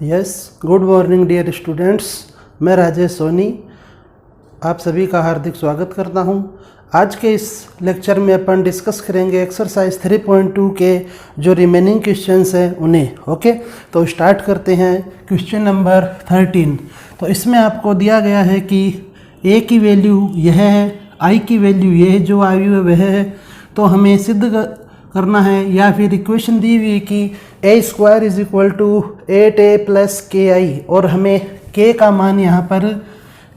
Yes, good morning dear students. मैं राजेश सोनी आप सभी का हार्दिक स्वागत करता हूं। आज के इस लेक्चर में अपन डिस्कस करेंगे एक्सरसाइज 3.2 के जो रिमेनिंग क्वेश्चंस हैं उन्हें। ओके, तो स्टार्ट करते हैं। Question number 13। तो इसमें आपको दिया गया है कि ए की वैल्यू यह है, आई की वैल्यू यह जो आयु है वह है। तो हमें सिद्ध करना है या फिर इक्वेशन दी हुई कि A square is equal to 8a plus के आई और हमें के का मान यहाँ पर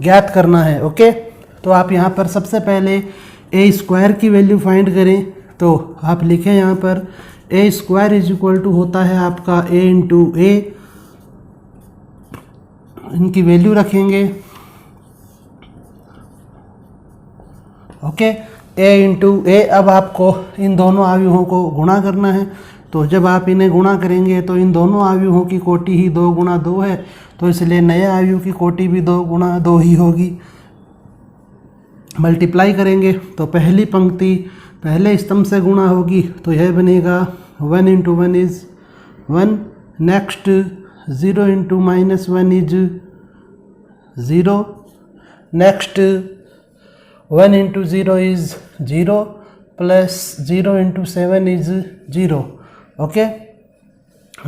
ज्ञात करना है। ओके, तो आप यहाँ पर सबसे पहले ए स्क्वायर की वैल्यू फाइंड करें। तो आप लिखें यहाँ पर ए स्क्वायर इज इक्वल टू होता है आपका ए इंटू ए, इनकी वैल्यू रखेंगे। ओके, ए इंटू ए। अब आपको इन दोनों आव्यूहों को गुणा करना है। तो जब आप इन्हें गुणा करेंगे तो इन दोनों आव्यूहों की कोटि ही 2 गुणा 2 है, तो इसलिए नए आव्यूह की कोटि भी 2 गुणा 2 ही होगी। मल्टीप्लाई करेंगे तो पहली पंक्ति पहले स्तंभ से गुणा होगी, तो यह बनेगा 1 into 1 is 1। Next 0 into minus 1 is 0। Next 1 into 0 is 0 plus 0 into 7 is 0। Okay,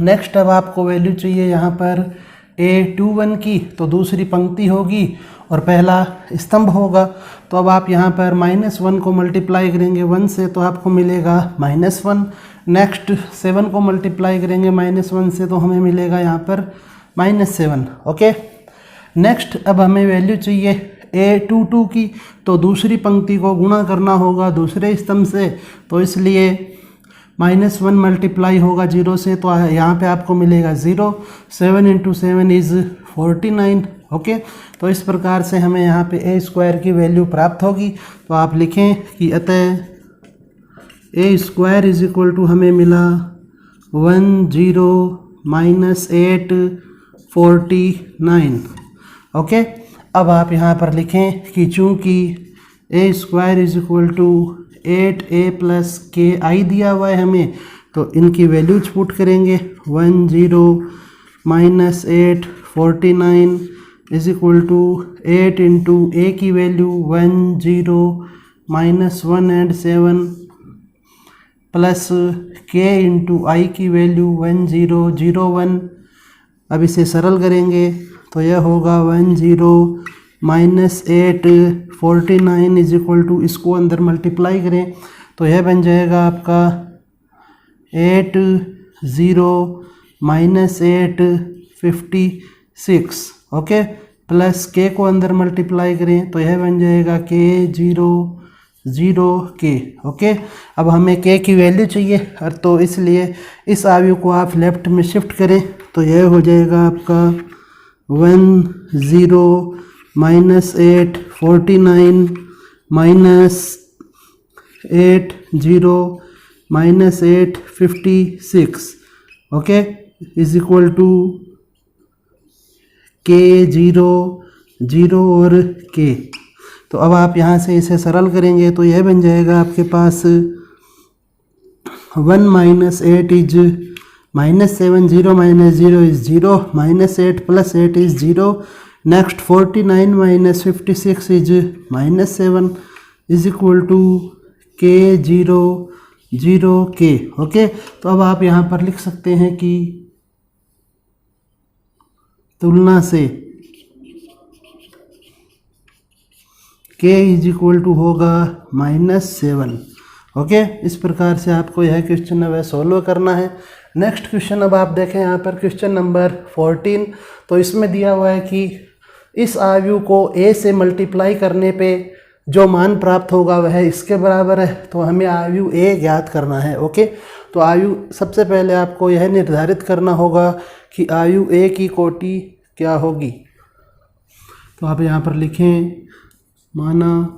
next अब आपको वैल्यू चाहिए यहाँ पर A21 की, तो दूसरी पंक्ति होगी और पहला स्तंभ होगा। तो अब आप यहाँ पर -1 को मल्टीप्लाई करेंगे 1 से, तो आपको मिलेगा -1। नेक्स्ट 7 को मल्टीप्लाई करेंगे -1 से, तो हमें मिलेगा यहाँ पर -7। ओके, नेक्स्ट अब हमें वैल्यू चाहिए A22 की, तो दूसरी पंक्ति को गुणा करना होगा दूसरे स्तंभ से, तो इसलिए -1 मल्टीप्लाई होगा 0 से, तो यहाँ पे आपको मिलेगा 0। 7 इंटू 7 इज़ 49। ओके, तो इस प्रकार से हमें यहाँ पे ए स्क्वायर की वैल्यू प्राप्त होगी। तो आप लिखें कि अतः ए स्क्वायर इज इक्वल टू हमें मिला 849। ओके, अब आप यहाँ पर लिखें कि चूँकि A square is equal to 8a plus के आई दिया हुआ है हमें, तो इनकी वैल्यूज पुट करेंगे। 849 इज इक्वल टू 8 इंटू ए की वैल्यू 1 एंड 7 प्लस के इंटू आई की वैल्यू 1001। अब इसे सरल करेंगे तो यह होगा 849 इज इक्वल टू, इसको अंदर मल्टीप्लाई करें तो यह बन जाएगा आपका 856। ओके, प्लस के को अंदर मल्टीप्लाई करें तो यह बन जाएगा K00K। ओके, अब हमें के की वैल्यू चाहिए, तो इसलिए इस आयु को आप लेफ्ट में शिफ्ट करें तो यह हो जाएगा आपका 10 -849 -856 okay is equal to K00 और K। तो अब आप यहाँ से इसे सरल करेंगे तो यह बन जाएगा आपके पास 1 -8 is -7, 0 - 0 is 0, -8 plus 8 is 0। Next 49 - 56 is -7 is equal to K00K। Okay, तो अब आप यहाँ पर लिख सकते हैं कि तुलना से K इज इक्वल टू होगा -7। ओके, इस प्रकार से आपको यह क्वेश्चन है वह सॉल्व करना है। नेक्स्ट क्वेश्चन अब आप देखें यहाँ पर क्वेश्चन नंबर 14। तो इसमें दिया हुआ है कि इस आयु को a से मल्टीप्लाई करने पे जो मान प्राप्त होगा वह इसके बराबर है। तो हमें आयु a ज्ञात करना है। ओके, तो आयु सबसे पहले आपको यह निर्धारित करना होगा कि आयु a की कोटि क्या होगी। तो आप यहाँ पर लिखें, माना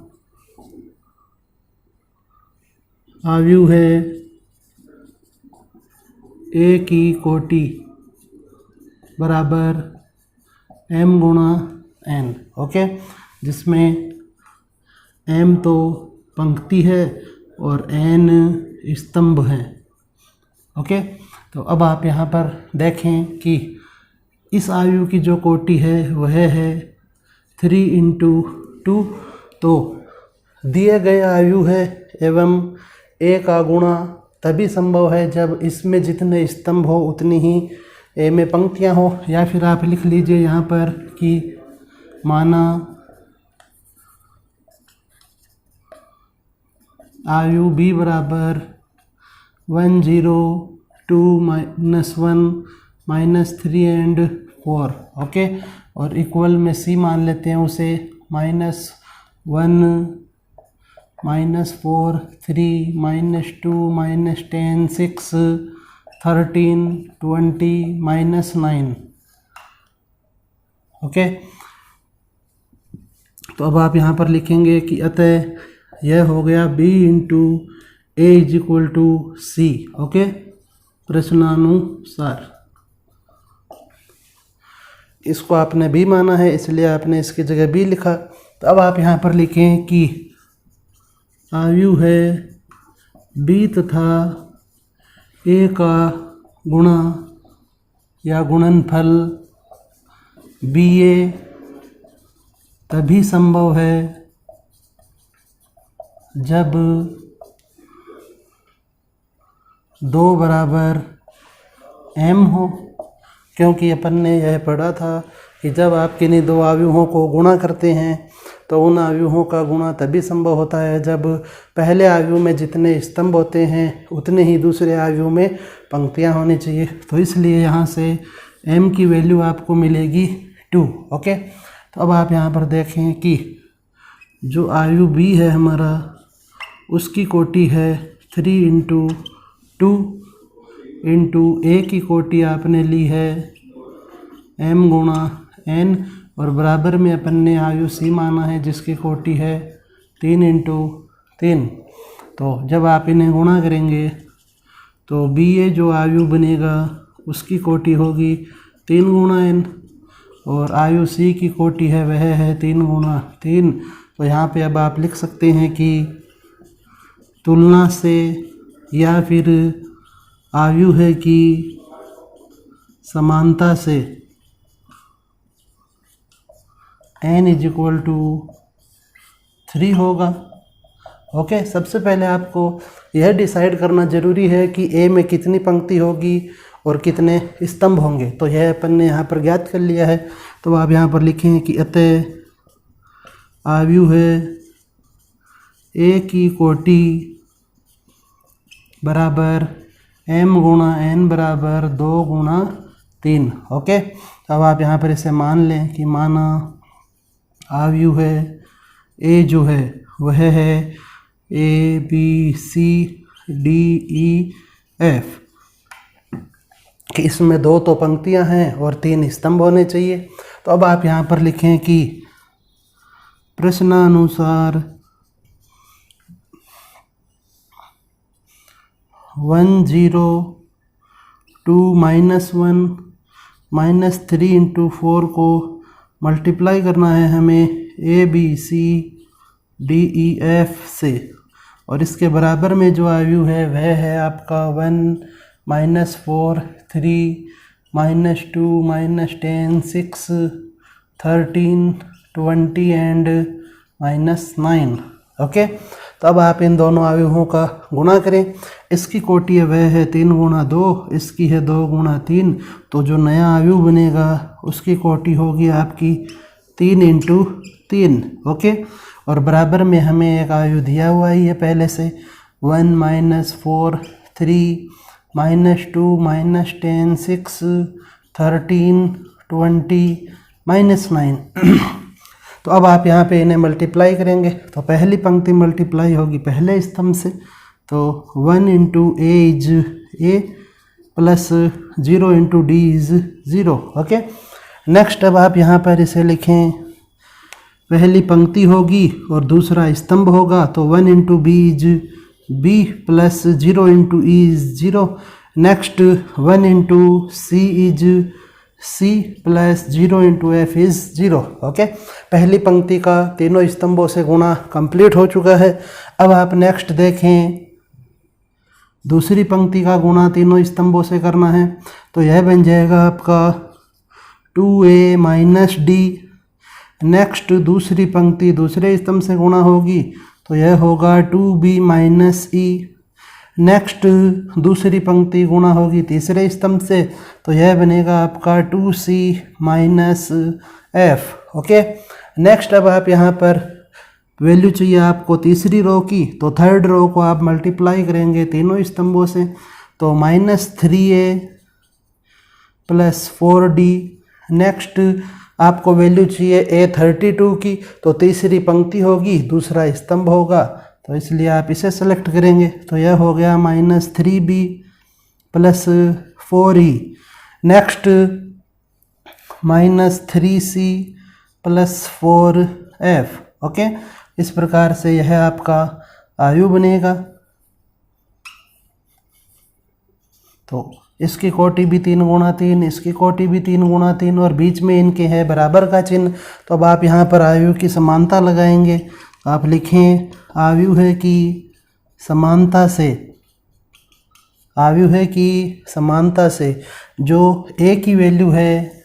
आयु है a की कोटि बराबर m गुणा n। ओके, जिसमें m तो पंक्ति है और n स्तंभ है। ओके, तो अब आप यहाँ पर देखें कि इस आयु की जो कोटि है वह है 3 इंटू 2। तो दिए गए आयु है एवं ए का गुणा तभी संभव है जब इसमें जितने स्तंभ हो उतनी ही ए में पंक्तियां हो, या फिर आप लिख लीजिए यहाँ पर कि माना आयु बी बराबर 1 0 2 -1 -3 एंड 4, ओके। और इक्वल में सी मान लेते हैं उसे -1 -4 3 -2 -10 6 13 20 -9, ओके। तो अब आप यहाँ पर लिखेंगे कि अतः यह हो गया b into A is equal to C, okay, प्रश्नानुसार। इसको आपने b माना है इसलिए आपने इसकी जगह b लिखा। तो अब आप यहाँ पर लिखें कि आयु है b तथा a का गुणा या गुणनफल BA तभी संभव है जब 2 बराबर m हो, क्योंकि अपन ने यह पढ़ा था कि जब आप किन्हीं दो आव्यूहों को गुणा करते हैं तो उन आव्यूहों का गुणा तभी संभव होता है जब पहले आव्यूह में जितने स्तंभ होते हैं उतने ही दूसरे आव्यूह में पंक्तियां होनी चाहिए। तो इसलिए यहाँ से m की वैल्यू आपको मिलेगी 2, ओके। तो अब आप यहाँ पर देखें कि जो आयु b है हमारा उसकी कोटि है 3 इंटू 2 इंटू a की कोटि आपने ली है m गुणा n, और बराबर में अपन ने आयु c माना है जिसकी कोटि है 3 इंटू 3। तो जब आप इन्हें गुणा करेंगे तो BA जो आयु बनेगा उसकी कोटि होगी 3 गुणा n, और आयु c की कोटि है वह है 3 गुणा 3। तो यहाँ पे अब आप लिख सकते हैं कि तुलना से या फिर आयु है कि समानता से n इज इक्वल टू 3 होगा, ओके। सबसे पहले आपको यह डिसाइड करना जरूरी है कि a में कितनी पंक्ति होगी और कितने स्तंभ होंगे। तो यह अपन ने यहाँ पर ज्ञात कर लिया है। तो आप यहाँ पर लिखें कि अतः आयु है a की कोटि बराबर m गुणा n बराबर 2 गुणा 3, ओके। अब आप यहाँ पर इसे मान लें कि माना आयु है a जो है वह है A B C D E F, कि इसमें 2 तो पंक्तियां हैं और 3 स्तंभ होने चाहिए। तो अब आप यहाँ पर लिखें कि प्रश्नानुसार 1 0 2 -1 -3 इंटू 4 को मल्टीप्लाई करना है हमें A B C D E F से, और इसके बराबर में जो आयु है वह है आपका 1 -4 3 -2 -10 6 13 20 एंड -9, ओके। तो अब आप इन दोनों आयुओं का गुणा करें। इसकी कोटि है वह है 3 गुणा 2, इसकी है 2 गुणा 3। तो जो नया आयु बनेगा उसकी कोटि होगी आपकी 3 इंटू 3, ओके। और बराबर में हमें एक आयु दिया हुआ ही है पहले से 1 -4 3 -2 -10 6 13 20 -9। तो अब आप यहाँ पे इन्हें मल्टीप्लाई करेंगे तो पहली पंक्ति मल्टीप्लाई होगी पहले स्तंभ से, तो 1 into A is a plus 0 into D is 0, okay. Next अब आप यहाँ पर इसे लिखें, पहली पंक्ति होगी और दूसरा स्तंभ होगा, तो 1 into B is B plus 0 into E is 0। Next 1 into C is C plus 0 into F is 0, okay. पहली पंक्ति का तीनों स्तंभों से गुणा कंप्लीट हो चुका है। अब आप नेक्स्ट देखें, दूसरी पंक्ति का गुणा तीनों स्तंभों से करना है, तो यह बन जाएगा आपका 2a माइनस डी। नेक्स्ट दूसरी पंक्ति दूसरे स्तंभ से गुणा होगी तो यह होगा 2b माइनस ई। नेक्स्ट दूसरी पंक्ति गुणा होगी तीसरे स्तंभ से तो यह बनेगा आपका 2c minus F. Okay, next अब आप यहाँ पर वैल्यू चाहिए आपको तीसरी रो की, तो थर्ड रो को आप मल्टीप्लाई करेंगे तीनों स्तंभों से, तो -3a प्लस 4d। नेक्स्ट आपको वैल्यू चाहिए a32 की, तो तीसरी पंक्ति होगी दूसरा स्तंभ होगा, तो इसलिए आप इसे सेलेक्ट करेंगे, तो यह हो गया -3b plus 4e। Next -3c plus 4f। Okay, इस प्रकार से यह आपका आयु बनेगा। तो इसकी कोटि भी 3 गुणा 3, इसकी कोटि भी 3 गुणा 3 और बीच में इनके है बराबर का चिन्ह। तो अब आप यहाँ पर आयु की समानता लगाएंगे, आप लिखें आयु है कि समानता से, आयु है कि समानता से जो a की वैल्यू है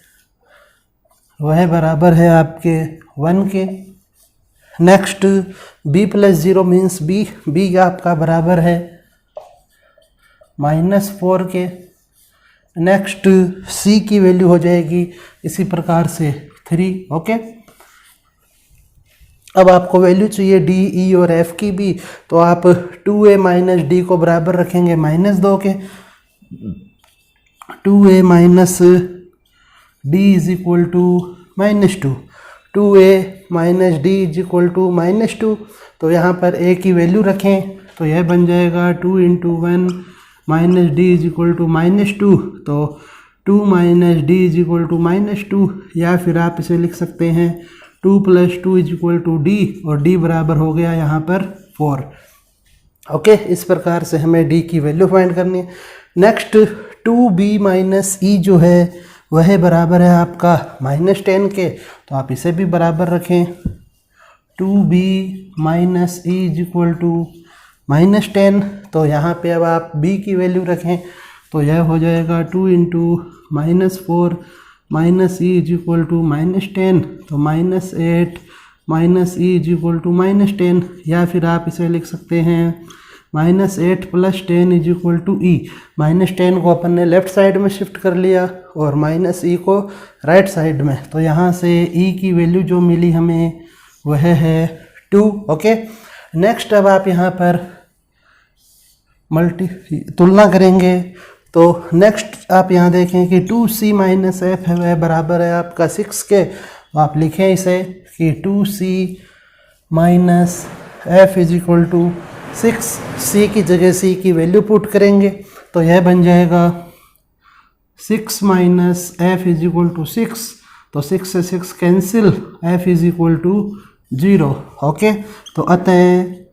वह बराबर है आपके 1 के। Next b plus 0 means b आपका बराबर है -4 के। नेक्स्ट c की वैल्यू हो जाएगी इसी प्रकार से 3। ओके, अब आपको वैल्यू चाहिए d, e और f की भी, तो आप 2a माइनस डी को बराबर रखेंगे -2 के। 2a minus D is equal to -2, 2a minus D is equal to -2। तो यहाँ पर a की वैल्यू रखें तो यह बन जाएगा 2 × 1 minus D is equal to -2, तो 2 minus D is equal to -2, या फिर आप इसे लिख सकते हैं 2 + 2 इज इक्वल टू डी, और डी बराबर हो गया यहाँ पर 4। ओके, इस प्रकार से हमें डी की वैल्यू फाइंड करनी है। नेक्स्ट 2b माइनस ई जो है वह बराबर है आपका -10 के, तो आप इसे भी बराबर रखें। 2b minus E is equal to -10, तो यहाँ पे अब आप b की वैल्यू रखें तो यह हो जाएगा 2 × -4 minus E is equal to -10, तो -8 minus E is equal to -10, या फिर आप इसे लिख सकते हैं -8 + 10 इज इक्वल टू ई। -10 को अपन ने लेफ्ट साइड में शिफ्ट कर लिया और -e को राइट साइड में, तो यहाँ से e की वैल्यू जो मिली हमें वह है 2। ओके, नेक्स्ट अब आप यहाँ पर तुलना करेंगे, तो नेक्स्ट आप यहाँ देखें कि 2c माइनस एफ है वह बराबर है आपका 6 के, तो आप लिखें इसे कि 2c minus F is equal to 6। c की जगह c की वैल्यू पुट करेंगे तो यह बन जाएगा 6 minus F is equal to 6, तो 6 से 6 cancel, f is equal to 0। Okay, तो अतः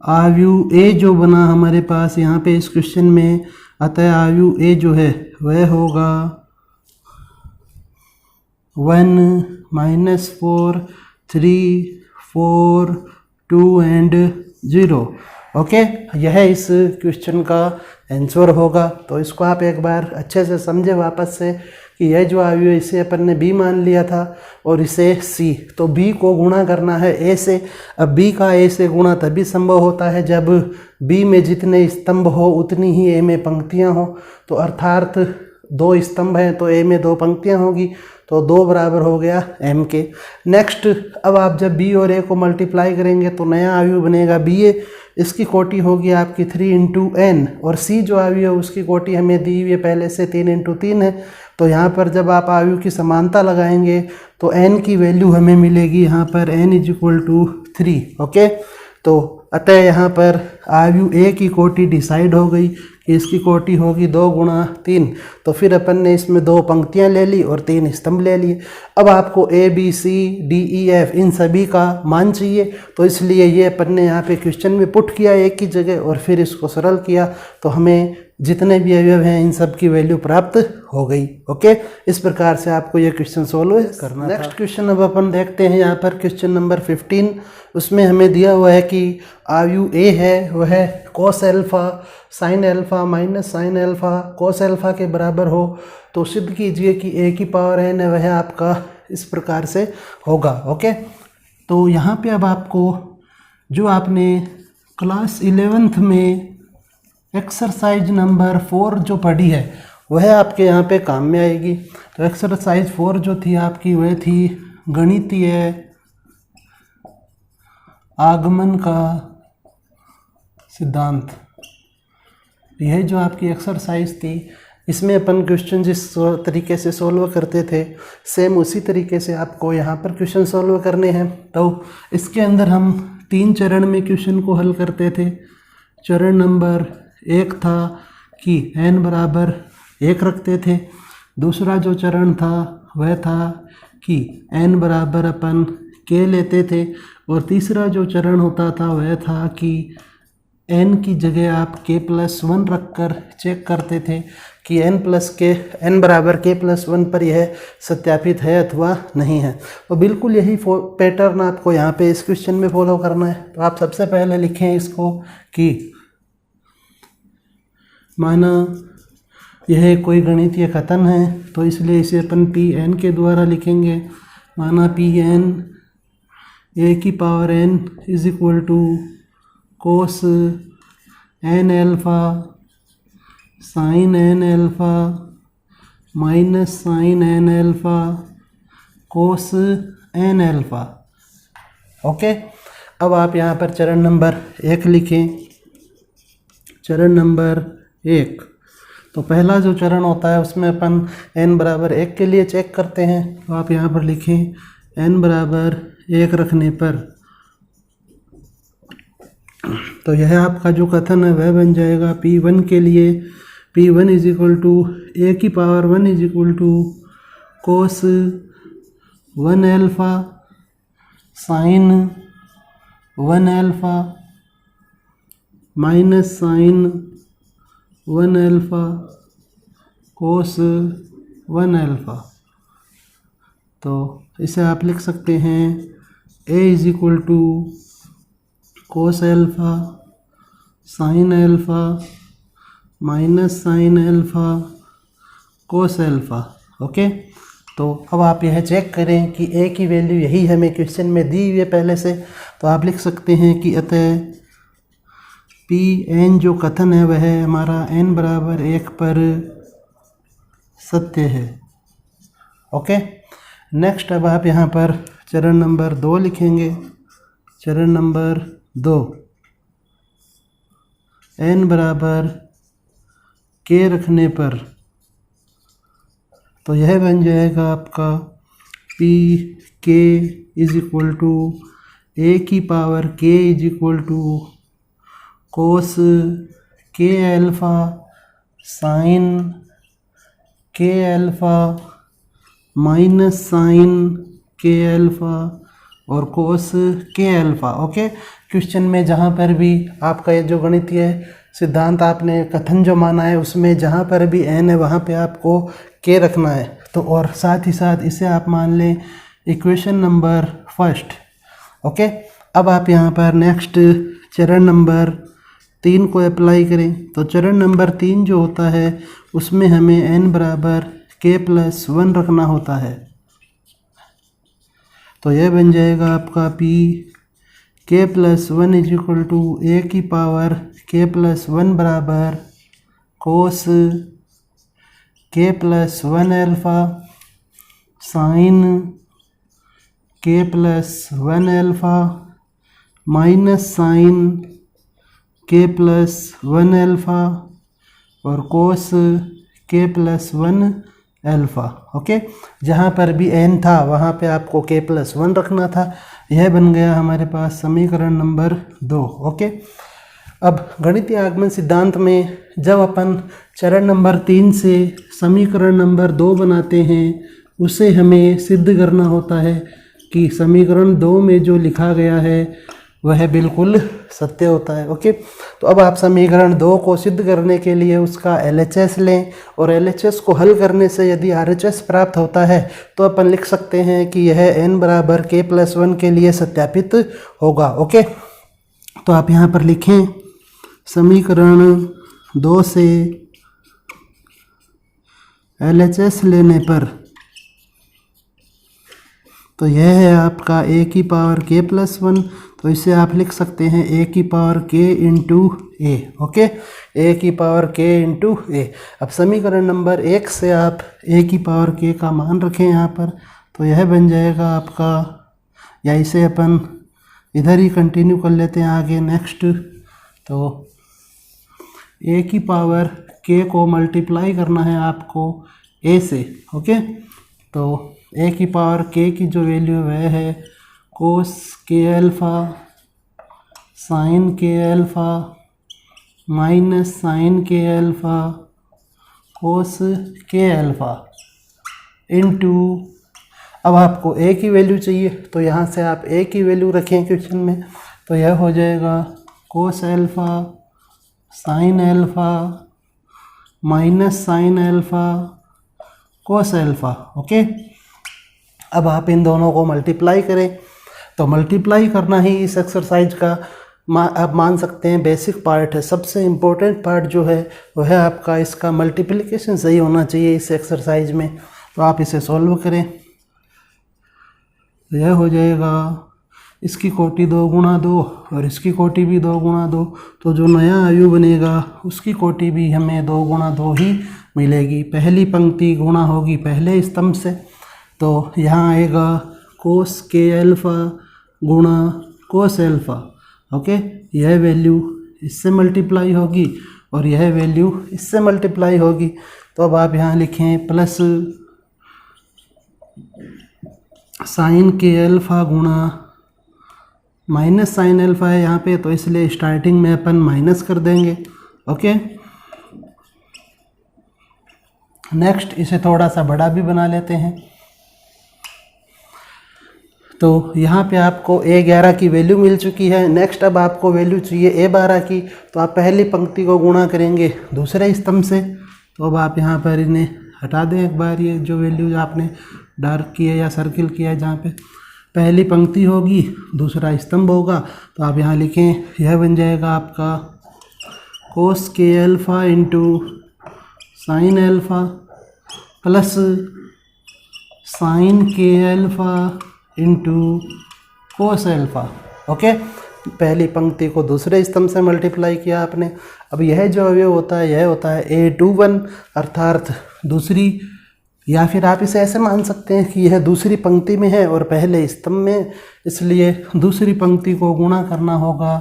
आयु a जो बना हमारे पास यहाँ पे इस क्वेश्चन में, अतः आयु a जो है वह होगा 1 -4 3 4 2 एंड 0। ओके, यह इस क्वेश्चन का आंसर होगा। तो इसको आप एक बार अच्छे से समझे वापस से कि यह जो आयु है इसे अपन ने b मान लिया था और इसे c, तो b को गुणा करना है a से। अब b का a से गुणा तभी संभव होता है जब b में जितने स्तंभ हो उतनी ही a में पंक्तियां हो, तो अर्थात 2 स्तंभ हैं तो a में 2 पंक्तियां होगी, तो 2 बराबर हो गया m के। नेक्स्ट अब आप जब b और a को मल्टीप्लाई करेंगे तो नया आयु बनेगा ba, इसकी कोटि होगी आपकी 3 × n, और c जो आयु है उसकी कोटि हमें दी हुई है पहले से 3 × 3 है, तो यहाँ पर जब आप आयु की समानता लगाएंगे तो n की वैल्यू हमें मिलेगी यहाँ पर n is equal to 3। Okay, तो अतः यहाँ पर आयु a की कोटि डिसाइड हो गई कि इसकी कोटि होगी 2 × 3, तो फिर अपन ने इसमें 2 पंक्तियाँ ले ली और 3 स्तंभ ले लिए। अब आपको a b c d e f इन सभी का मान चाहिए, तो इसलिए ये अपन ने यहाँ पे क्वेश्चन में पुट किया एक ही जगह और फिर इसको सरल किया, तो हमें जितने भी अवयव हैं इन सब की वैल्यू प्राप्त हो गई। ओके, इस प्रकार से आपको ये क्वेश्चन सोल्व करना। नेक्स्ट क्वेश्चन अब अपन देखते हैं यहाँ पर क्वेश्चन नंबर 15, उसमें हमें दिया हुआ है कि आयु ए है वह cos alpha sin alpha minus sin alpha cos alpha के बराबर हो, तो सिद्ध कीजिए कि a की पावर n है वह आपका इस प्रकार से होगा। ओके, तो यहाँ पे अब आपको जो आपने क्लास 11th में एक्सरसाइज नंबर 4 जो पढ़ी है वह आपके यहाँ पे काम में आएगी। तो एक्सरसाइज 4 जो थी आपकी वह थी गणितीय आगमन का सिद्धांत। यह जो आपकी एक्सरसाइज थी इसमें अपन क्वेश्चन जिस तरीके से सॉल्व करते थे सेम उसी तरीके से आपको यहाँ पर क्वेश्चन सॉल्व करने हैं। तो इसके अंदर हम 3 चरण में क्वेश्चन को हल करते थे। चरण नंबर 1 था कि n बराबर 1 रखते थे। दूसरा जो चरण था वह था कि n बराबर अपन k लेते थे। और तीसरा जो चरण होता था वह था कि n की जगह आप k+1 रखकर चेक करते थे कि n बराबर k+1 पर यह सत्यापित है अथवा नहीं है। तो बिल्कुल यही पैटर्न आपको यहाँ पे इस क्वेश्चन में फॉलो करना है। तो आप सबसे पहले लिखें इसको कि माना यह कोई गणितीय कथन है तो इसलिए इसे अपन Pn के द्वारा लिखेंगे। माना Pn a की power n is equal to cos n alpha sine n alpha minus sine n alpha cos n alpha. Okay, अब आप यहाँ पर चरण नंबर 1 लिखें। चरण नंबर 1, तो पहला जो चरण होता है उसमें अपन n बराबर 1 के लिए चेक करते हैं। तो आप यहाँ पर लिखें n बराबर 1 रखने पर तो यह आपका जो कथन है वह बन जाएगा P1 के लिए P1 is equal to a की power 1 is equal to cos 1 alpha sine 1 alpha minus sine 1 alpha cos 1 alpha. तो इसे आप लिख सकते हैं a is equal to cos alpha sine alpha minus sine alpha cos alpha. Okay, तो अब आप यह चेक करें कि a की वैल्यू यही हमें क्वेश्चन में दी हुई है पहले से। तो आप लिख सकते हैं कि अतः Pn जो कथन है वह हमारा n बराबर 1 पर सत्य है। ओके, नेक्स्ट अब आप यहाँ पर चरण नंबर 2 लिखेंगे। चरण नंबर 2, n बराबर k रखने पर तो यह बन जाएगा आपका Pk is equal to a की power k is equal to cos k alpha sine k alpha minus sine k alpha और cos k alpha. Okay, question में जहाँ पर भी आपका ये जो गणितीय सिद्धांत आपने कथन जो माना है उसमें जहाँ पर भी n है वहाँ पे आपको k रखना है। तो और साथ ही साथ इसे आप मान लें इक्वेशन नंबर 1। ओके, अब आप यहाँ पर नेक्स्ट चरण नंबर 3 को अप्लाई करें। तो चरण नंबर 3 जो होता है उसमें हमें n बराबर k+1 रखना होता है। तो यह बन जाएगा आपका k+1 is equal to a की पावर k+1 बराबर cos k+1 alpha sine k+1 alpha minus sine k+1 alpha और कोस k+1 अल्फ़ा। ओके, जहाँ पर भी n था वहाँ पे आपको k+1 रखना था। यह बन गया हमारे पास समीकरण नंबर 2। ओके, अब गणितीय आगमन सिद्धांत में जब अपन चरण नंबर 3 से समीकरण नंबर 2 बनाते हैं उसे हमें सिद्ध करना होता है कि समीकरण 2 में जो लिखा गया है वह बिल्कुल सत्य होता है। ओके, तो अब आप समीकरण 2 को सिद्ध करने के लिए उसका LHS लें और LHS को हल करने से यदि RHS प्राप्त होता है तो अपन लिख सकते हैं कि यह n बराबर k+1 के लिए सत्यापित होगा। ओके, तो आप यहाँ पर लिखें समीकरण 2 से LHS लेने पर तो यह है आपका a की पावर k+1, तो इसे आप लिख सकते हैं a की power k into a। Okay, a की पावर k इंटू a। अब समीकरण नंबर 1 से आप a की पावर k का मान रखें यहाँ पर, तो यह बन जाएगा आपका, या इसे अपन इधर ही कंटिन्यू कर लेते हैं आगे नेक्स्ट। तो a की पावर k को मल्टीप्लाई करना है आपको a से। ओके, तो a की पावर k की जो वैल्यू वह है cos k alpha sine k alpha minus sine k alpha cos k alpha into, अब आपको a की वैल्यू चाहिए तो यहाँ से आप a की वैल्यू रखें क्वेश्चन में, तो यह हो जाएगा कोस alpha sine alpha minus sine alpha cos alpha. Okay, अब आप इन दोनों को मल्टीप्लाई करें, तो मल्टीप्लाई करना ही इस एक्सरसाइज का आप मान सकते हैं बेसिक पार्ट है। सबसे इम्पोर्टेंट पार्ट जो है वह है आपका इसका मल्टीप्लिकेशन सही होना चाहिए इस एक्सरसाइज में। तो आप इसे सॉल्व करें, यह हो जाएगा इसकी कोटि 2 गुणा 2 और इसकी कोटि भी 2 गुणा 2, तो जो नया आयु बनेगा उसकी कोटि भी हमें 2 गुणा 2 ही मिलेगी। पहली पंक्ति गुणा होगी पहले स्तंभ से, तो यहाँ आएगा कोस k अल्फ़ा गुणा कोस अल्फ़ा। ओके, यह वैल्यू इससे मल्टीप्लाई होगी और यह वैल्यू इससे मल्टीप्लाई होगी। तो अब आप यहाँ लिखें प्लस साइन k अल्फ़ा गुणा माइनस साइन अल्फ़ा है यहाँ पे, तो इसलिए स्टार्टिंग में अपन माइनस कर देंगे। ओके, नेक्स्ट इसे थोड़ा सा बड़ा भी बना लेते हैं। तो यहाँ पे आपको a11 की वैल्यू मिल चुकी है। नेक्स्ट अब आपको वैल्यू चाहिए a12 की, तो आप पहली पंक्ति को गुणा करेंगे दूसरे स्तंभ से। तो अब आप यहाँ पर इन्हें हटा दें एक बार, ये जो वैल्यू आपने डार्क की है या सर्किल किया है जहाँ पे पहली पंक्ति होगी दूसरा स्तंभ होगा, तो आप यहाँ लिखें, यह बन जाएगा आपका कोस k alpha into sine alpha plus sign k alpha into cos alpha. Okay, पहली पंक्ति को दूसरे स्तंभ से मल्टीप्लाई किया आपने। अब यह जो अवयव होता है यह होता है a21, अर्थात दूसरी, या फिर आप इसे ऐसे मान सकते हैं कि यह दूसरी पंक्ति में है और पहले स्तंभ में, इसलिए दूसरी पंक्ति को गुणा करना होगा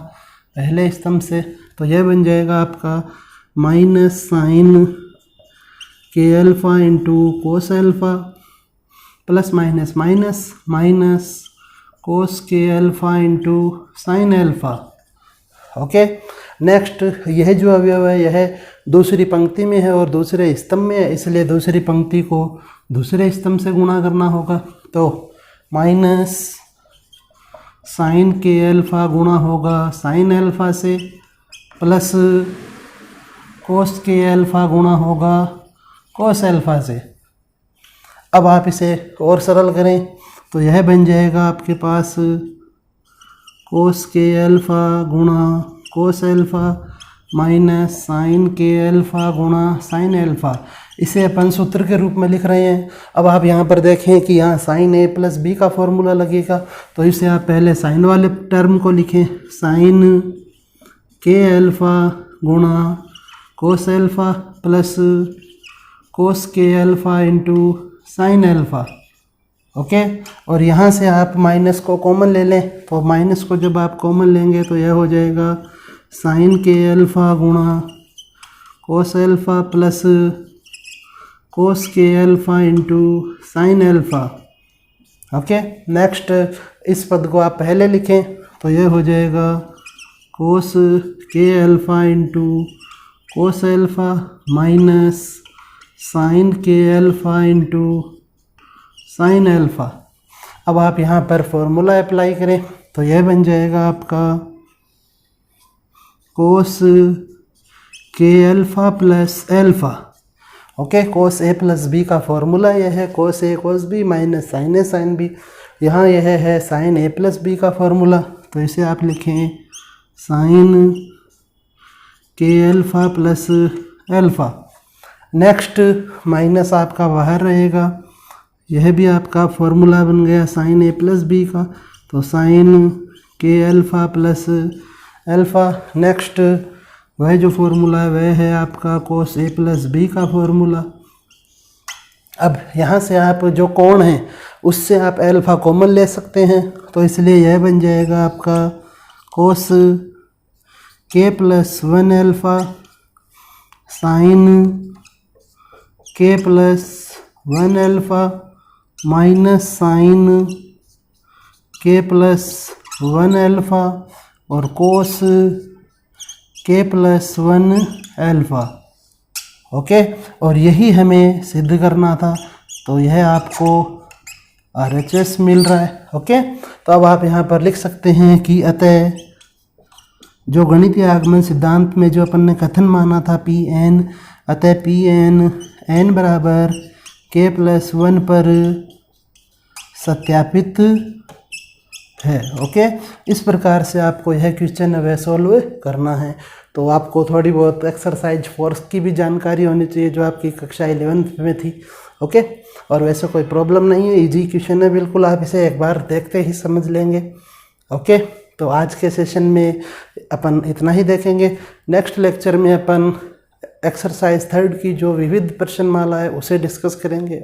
पहले स्तंभ से। तो यह बन जाएगा आपका minus sine k alpha into cos alpha plus minus minus minus cos k alpha into sine alpha. Okay, next यह जो अवयव है यह दूसरी पंक्ति में है और दूसरे स्तंभ में है, इसलिए दूसरी पंक्ति को दूसरे स्तंभ से गुणा करना होगा। तो माइनस साइन k अल्फ़ा गुणा होगा साइन अल्फ़ा से प्लस कोस k अल्फ़ा गुणा होगा कोस अल्फ़ा से। अब आप इसे और सरल करें तो यह बन जाएगा आपके पास कोस k अल्फ़ा गुणा cos alpha minus sine k alpha गुणा साइन अल्फ़ा। इसे अपन सूत्र के रूप में लिख रहे हैं। अब आप यहाँ पर देखें कि यहाँ साइन a प्लस बी का फॉर्मूला लगेगा, तो इसे आप पहले साइन वाले टर्म को लिखें, साइन k अल्फ़ा गुणा cos alpha plus cos k alpha into sine alpha. Okay, और यहाँ से आप माइनस को कॉमन ले लें, तो माइनस को जब आप कॉमन लेंगे तो यह हो जाएगा साइन k अल्फ़ा गुणा cos alpha plus cos k alpha into sine alpha. Okay, next इस पद को आप पहले लिखें तो यह हो जाएगा cos k alpha into cos alpha minus sine k alpha into sine alpha. अब आप यहाँ पर फॉर्मूला अप्लाई करें तो यह बन जाएगा आपका कोस के अल्फ़ा प्लस एल्फ़ा। ओके, कोस ए प्लस बी का फॉर्मूला यह है कोस ए कोस बी माइनस साइन ए साइन बी। यहाँ यह है साइन ए प्लस बी का फॉर्मूला, तो इसे आप लिखें साइन के alpha plus alpha. Next minus आपका बाहर रहेगा, यह भी आपका फॉर्मूला बन गया साइन ए प्लस बी का, तो साइन के अल्फ़ा प्लस एल्फ़ा। नेक्स्ट वह जो फॉर्मूला है वह है आपका कोस ए प्लस बी का फॉर्मूला। अब यहाँ से आप जो कोण है उससे आप एल्फ़ा कॉमन ले सकते हैं, तो इसलिए यह बन जाएगा आपका कोस के प्लस 1 एल्फ़ा साइन के प्लस 1 एल्फ़ा माइनस साइन के प्लस 1 एल्फ़ा और कोस के प्लस 1 एल्फ़ा। ओके, और यही हमें सिद्ध करना था, तो यह आपको RHS मिल रहा है। ओके, तो अब आप यहाँ पर लिख सकते हैं कि अतः जो गणितीय आगमन सिद्धांत में जो अपन ने कथन माना था Pn, अतः Pn n बराबर k प्लस 1 पर सत्यापित है। ओके, इस प्रकार से आपको यह क्वेश्चन वह सॉल्व करना है। तो आपको थोड़ी बहुत एक्सरसाइज फोर्स की भी जानकारी होनी चाहिए जो आपकी कक्षा 11th में थी। ओके, और वैसे कोई प्रॉब्लम नहीं है, इजी क्वेश्चन है बिल्कुल, आप इसे एक बार देखते ही समझ लेंगे। ओके, तो आज के सेशन में अपन इतना ही देखेंगे। नेक्स्ट लेक्चर में अपन एक्सरसाइज 3rd की जो विविध प्रश्नमाला है उसे डिस्कस करेंगे।